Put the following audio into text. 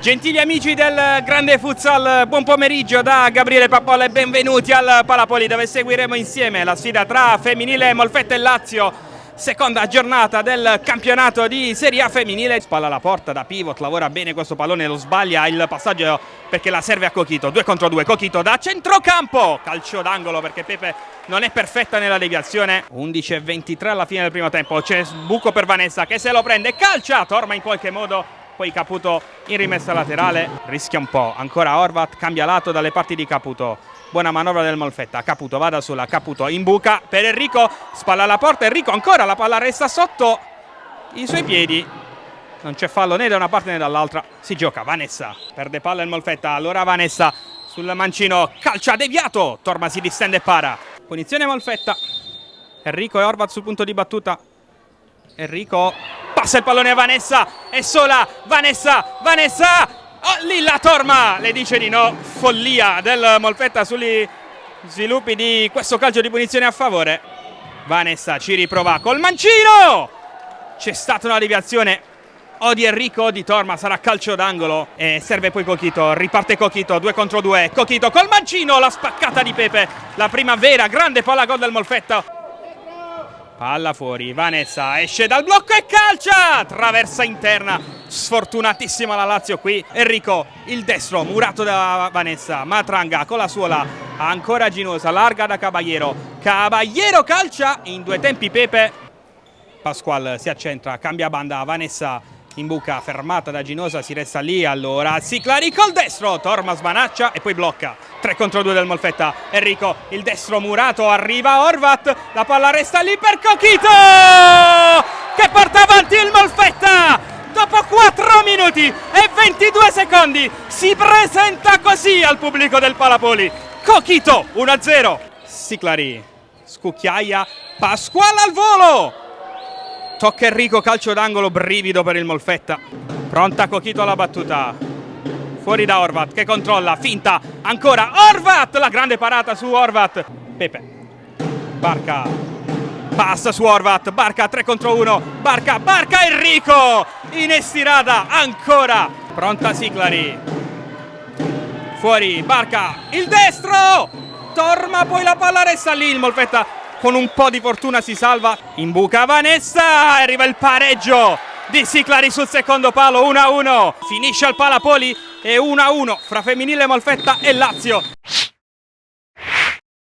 Gentili amici del Grande Futsal, buon pomeriggio da Gabriele Pappolla e benvenuti al Palapoli, dove seguiremo insieme la sfida tra femminile Molfetta e Lazio, seconda giornata del campionato di Serie A femminile. Spalla alla porta da pivot, lavora bene questo pallone, lo sbaglia il passaggio perché la serve a Cochito, 2 contro 2, Cochito da centrocampo, calcio d'angolo perché Pepe non è perfetta nella deviazione. 11:23 alla fine del primo tempo, c'è buco per Vanessa che se lo prende, calcia, torna in qualche modo. Poi Caputo in rimessa laterale, rischia un po', ancora Horvat, cambia lato dalle parti di Caputo. Buona manovra del Molfetta, Caputo va da sola, Caputo in buca per Enrico, spalla alla porta, Enrico ancora, la palla resta sotto i suoi piedi. Non c'è fallo né da una parte né dall'altra, si gioca, Vanessa, perde palla il Molfetta, allora Vanessa sul mancino, calcia deviato, Torma si distende e para. Punizione Molfetta, Enrico e Horvat sul punto di battuta, Enrico passa il pallone a Vanessa, è sola, Vanessa, oh, lì la Torma le dice di no, follia del Molfetta sugli sviluppi di questo calcio di punizione a favore. Vanessa ci riprova col mancino, c'è stata una deviazione o di Enrico o di Torma, sarà calcio d'angolo e serve poi Cochito, riparte Cochito, 2 contro 2, Cochito col mancino, la spaccata di Pepe, la prima vera grande palla gol del Molfetta. Palla fuori, Vanessa esce dal blocco e calcia! Traversa interna, sfortunatissima la Lazio qui. Enrico, il destro, murato da Vanessa. Matranga con la suola, ancora Ginosa, larga da Caballero. Caballero calcia, in 2 tempi Pepe. Pasqual si accentra, cambia banda, Vanessa in buca, fermata da Ginosa, si resta lì, allora Siclari col destro, Torma smanaccia e poi blocca. 3 contro 2 del Molfetta, Enrico, il destro murato, arriva Horvat, la palla resta lì per Cochito, che porta avanti il Molfetta, dopo 4 minuti e 22 secondi, si presenta così al pubblico del Palapoli, Cochito, 1-0, Siclari, scucchiaia, Pasquale al volo, tocca Enrico, calcio d'angolo, brivido per il Molfetta. Pronta Cochito alla battuta. Fuori da Horvat che controlla, finta, ancora Horvat, la grande parata su Horvat. Pepe, Barca, passa su Horvat, Barca 3 contro 1, Barca, Enrico, in estirata, ancora. Pronta Siclari. Fuori, Barca, il destro, Torma, poi la palla resta lì, il Molfetta con un po' di fortuna si salva, in buca Vanessa, arriva il pareggio di Siclari sul secondo palo, 1-1, finisce al Palapoli e 1-1 fra femminile Molfetta e Lazio.